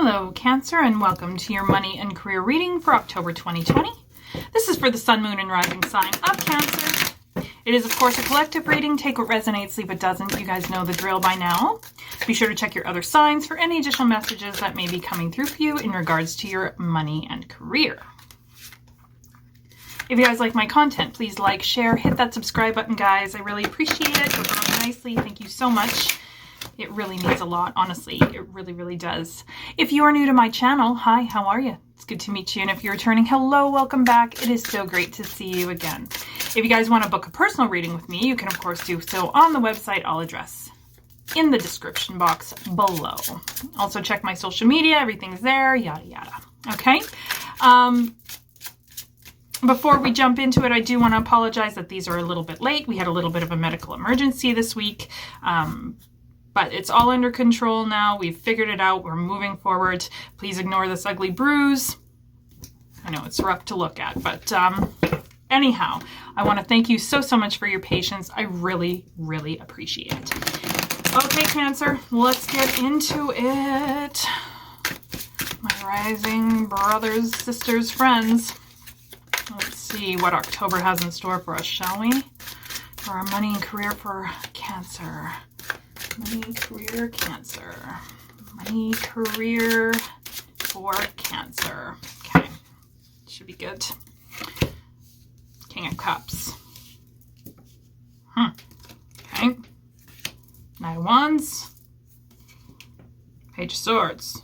Hello, Cancer, and welcome to your money and career reading for October 2020. This is for the Sun, Moon, and Rising sign of Cancer. It is, of course, a collective reading. Take what resonates, leave what doesn't. You guys know the drill by now. Be sure to check your other signs for any additional messages that may be coming through for you in regards to your money and career. If you guys like my content, please like, share, hit that subscribe button, guys. I really appreciate it. You're growing nicely. Thank you so much. It really means a lot, honestly. It really, really does. If you are new to my channel, hi, how are you? It's good to meet you. And if you're returning, hello, welcome back. It is so great to see you again. If you guys want to book a personal reading with me, you can, of course, do so on the website. I'll address in the description box below. Also, check my social media. Everything's there, yada, yada. Okay? Before we jump into it, I do want to apologize that these are a little bit late. We had a little bit of a medical emergency this week. But it's all under control now. We've figured it out. We're moving forward. Please ignore this ugly bruise. I know it's rough to look at, but anyhow, I want to thank you so much for your patience. I really, really appreciate it. Okay, Cancer, let's get into it. My rising brothers, sisters, friends. Let's see what October has in store for us, shall we? For our money and career for Cancer. Money, career, Cancer. Money, career for Cancer. Okay. Should be good. King of Cups. Okay. Knight of Wands. Page of Swords.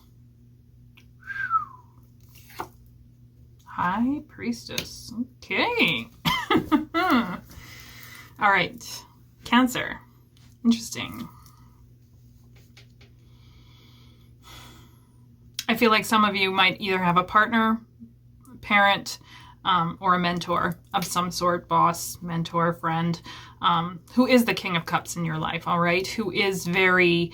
High Priestess. Okay. All right. Cancer. Interesting. I feel like some of you might either have a partner, parent, or a mentor of some sort, boss, mentor, friend, who is the King of Cups in your life, all right? Who is very,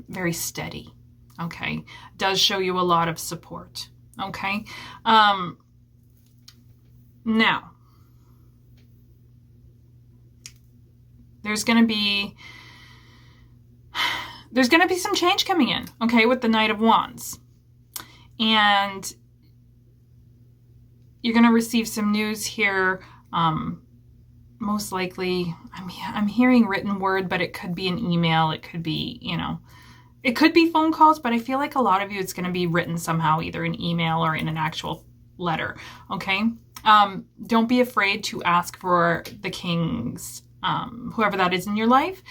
very steady, okay? Does show you a lot of support, okay? Now, there's going to be some change coming in, okay, with the Knight of Wands. And you're going to receive some news here. Most likely, I'm hearing written word, but it could be an email. It could be, it could be phone calls, but I feel like a lot of you, it's going to be written somehow, either an email or in an actual letter. Okay. Don't be afraid to ask for the king's, whoever that is in your life.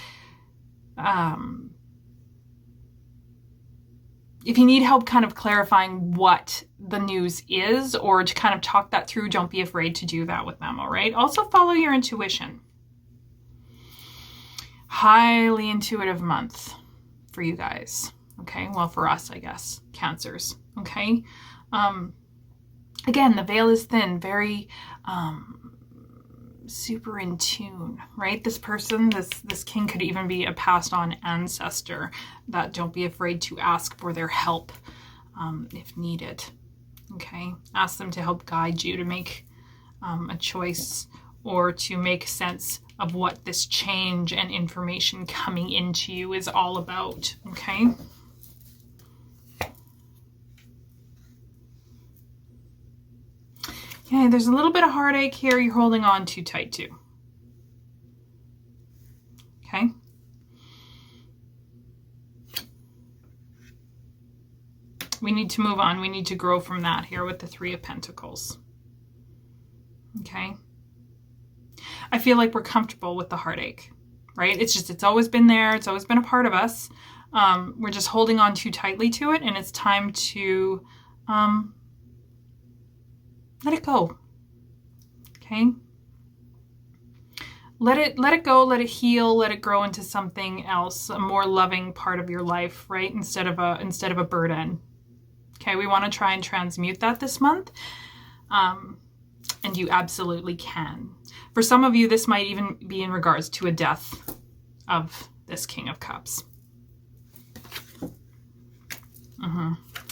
If you need help kind of clarifying what the news is or to kind of talk that through, don't be afraid to do that with them, all right? Also follow your intuition. Highly intuitive month for you guys, okay? Well, for us, I guess, Cancers, okay? Again, the veil is thin, very super in tune, right? This person, this king could even be a passed on ancestor that don't be afraid to ask for their help if needed, okay? Ask them to help guide you to make a choice or to make sense of what this change and information coming into you is all about, okay? Okay, there's a little bit of heartache here you're holding on too tight to. Okay? We need to move on. We need to grow from that here with the Three of Pentacles. Okay? I feel like we're comfortable with the heartache, right? It's always been there. It's always been a part of us. We're just holding on too tightly to it, and it's time to let it go. Okay? Let it go, let it heal, let it grow into something else, a more loving part of your life, right? Instead of a burden. Okay, we want to try and transmute that this month. And you absolutely can. For some of you, this might even be in regards to a death of this King of Cups.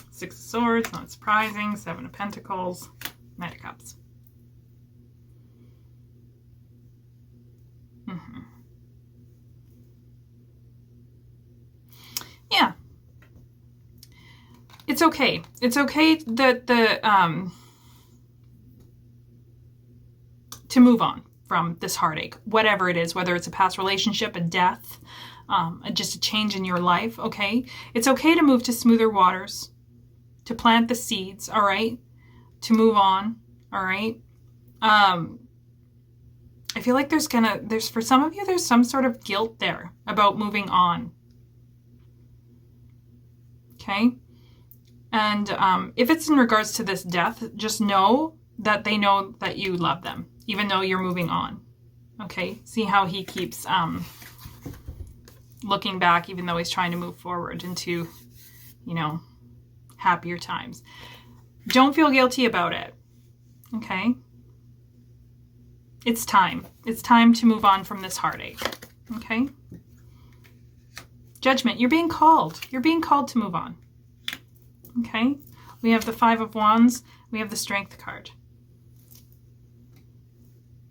Six of Swords, not surprising. Seven of Pentacles. Knight of Cups. Yeah. it's okay. It's okay that to move on from this heartache, whatever it is, whether it's a past relationship, a death, just a change in your life, okay? It's okay to move to smoother waters, to plant the seeds, all right? To move on, all right? I feel like there's for some of you, there's some sort of guilt there about moving on, okay? And if it's in regards to this death, just know that they know that you love them, even though you're moving on. Okay, see how he keeps looking back, even though he's trying to move forward into, you know, happier times. Don't feel guilty about it. Okay, it's time. It's time to move on from this heartache. Okay, Judgment, you're being called. You're being called to move on. Okay, we have the Five of Wands. We have the Strength card.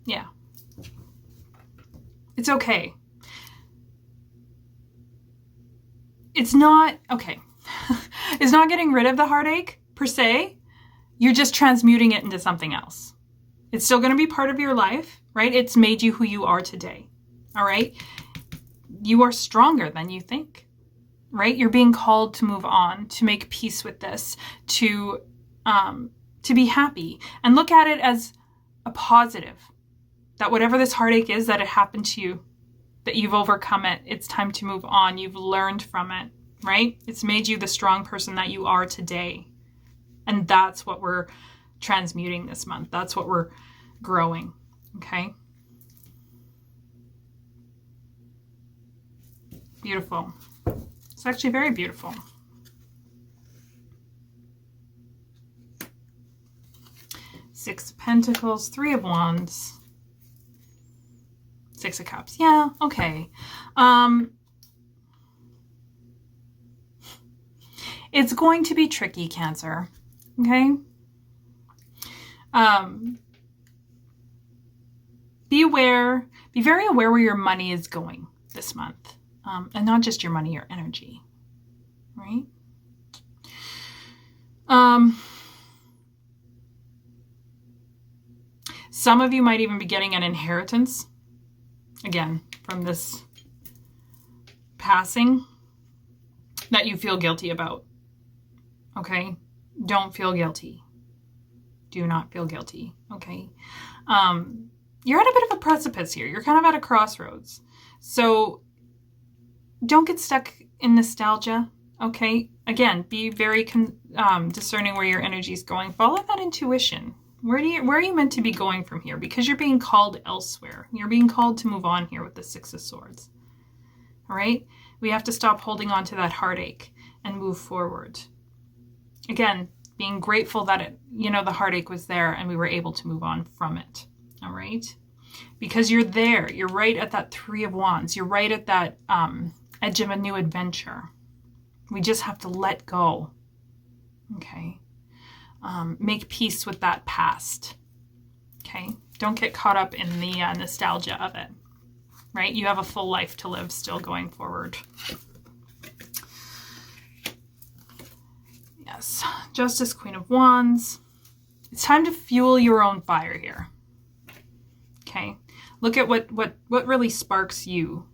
Yeah. It's okay. It's not, okay. It's not getting rid of the heartache, per se. You're just transmuting it into something else. It's still going to be part of your life, right? It's made you who you are today, all right? You are stronger than you think, right? You're being called to move on, to make peace with this, to be happy. And look at it as a positive. That whatever this heartache is, that it happened to you, that you've overcome it, it's time to move on, you've learned from it, right? It's made you the strong person that you are today. And that's what we're transmuting this month. That's what we're growing, okay? Beautiful. It's actually very beautiful. Six of Pentacles, Three of Wands, Six of Cups. Yeah, okay. It's going to be tricky, Cancer. Okay? Be aware, be very aware where your money is going this month. And not just your money, your energy. Right? Some of you might even be getting an inheritance. Again, from this passing that you feel guilty about. Okay? Don't feel guilty. Do not feel guilty. Okay? You're at a bit of a precipice here. You're kind of at a crossroads. So don't get stuck in nostalgia. Okay? Again, be very discerning where your energy is going. Follow that intuition. Where are you meant to be going from here? Because you're being called elsewhere. You're being called to move on here with the Six of Swords. All right? We have to stop holding on to that heartache and move forward. Again, being grateful that the heartache was there and we were able to move on from it. All right? Because you're there. You're right at that Three of Wands. You're right at that edge of a new adventure. We just have to let go. Okay? Make peace with that past. Okay? Don't get caught up in the nostalgia of it. Right? You have a full life to live still going forward. Yes. Justice, Queen of Wands. It's time to fuel your own fire here. Okay? Look at what really sparks you.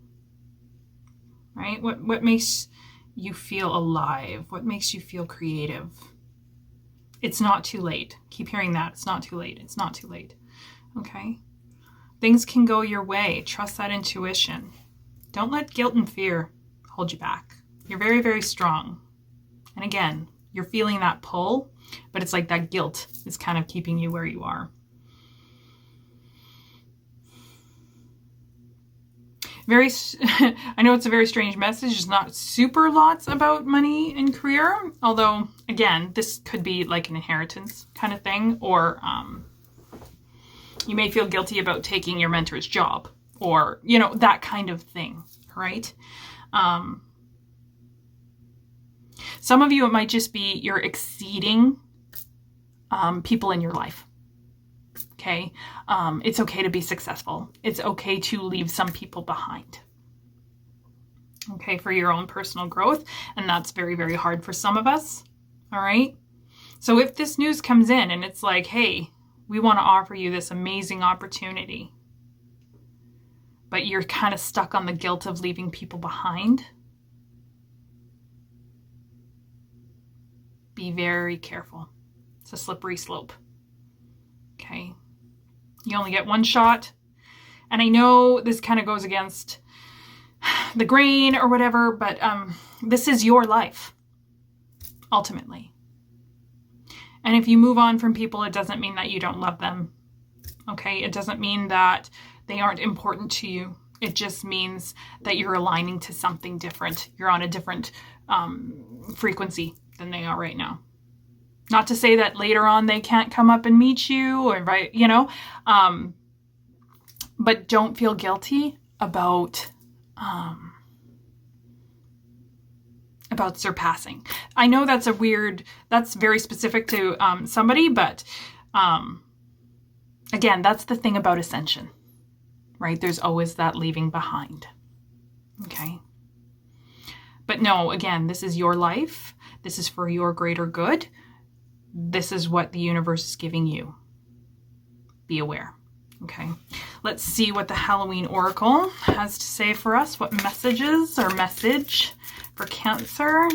Right? What makes you feel alive? What makes you feel creative? It's not too late. Keep hearing that. It's not too late. It's not too late. Okay? Things can go your way. Trust that intuition. Don't let guilt and fear hold you back. You're very, very strong. And again, you're feeling that pull, but it's like that guilt is kind of keeping you where you are. I know it's a very strange message. It's not super lots about money and career. Although, again, this could be like an inheritance kind of thing. Or you may feel guilty about taking your mentor's job. Or, that kind of thing. Right? Some of you, it might just be you're exceeding people in your life. Okay? It's okay to be successful. It's okay to leave some people behind. Okay, for your own personal growth. And that's very, very hard for some of us. All right. So if this news comes in and it's like, hey, we want to offer you this amazing opportunity, but you're kind of stuck on the guilt of leaving people behind, be very careful. It's a slippery slope. Okay. You only get one shot. And I know this kind of goes against the grain or whatever, but this is your life, ultimately. And if you move on from people, it doesn't mean that you don't love them. Okay? It doesn't mean that they aren't important to you. It just means that you're aligning to something different. You're on a different frequency than they are right now. Not to say that later on they can't come up and meet you, or right, you know, but don't feel guilty about surpassing. I know that's that's very specific to somebody, but again, that's the thing about ascension, right? There's always that leaving behind. Okay. But no, again, this is your life. This is for your greater good. This is what the universe is giving you. Be aware. Okay. Let's see what the Halloween Oracle has to say for us. What messages or message for Cancer?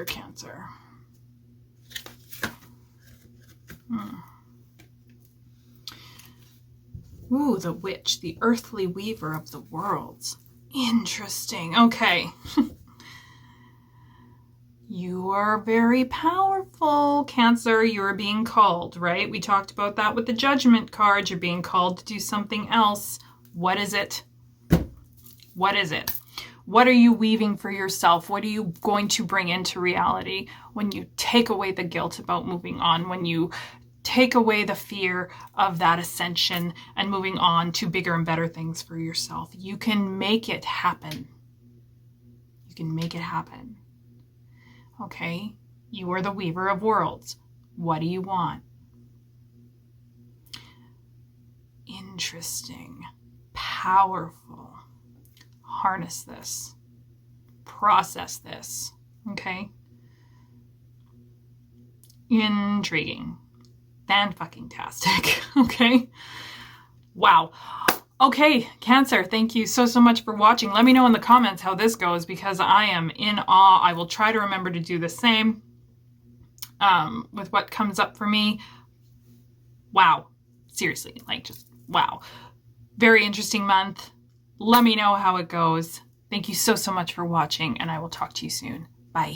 Cancer. Ooh, the witch, the earthly weaver of the worlds. Interesting. Okay. You are very powerful, Cancer. You are being called, right? We talked about that with the Judgment card. You're being called to do something else. What is it? What is it? What are you weaving for yourself? What are you going to bring into reality when you take away the guilt about moving on, when you take away the fear of that ascension and moving on to bigger and better things for yourself? You can make it happen. You can make it happen. Okay? You are the weaver of worlds. What do you want? Interesting. Powerful. Harness this, process this, okay? Intriguing, fan-fucking-tastic, okay? Wow. Okay, Cancer, thank you so much for watching. Let me know in the comments how this goes, because I am in awe. I will try to remember to do the same with what comes up for me. Wow. Seriously, like just wow. Very interesting month. Let me know how it goes. Thank you so much for watching, and I will talk to you soon. Bye.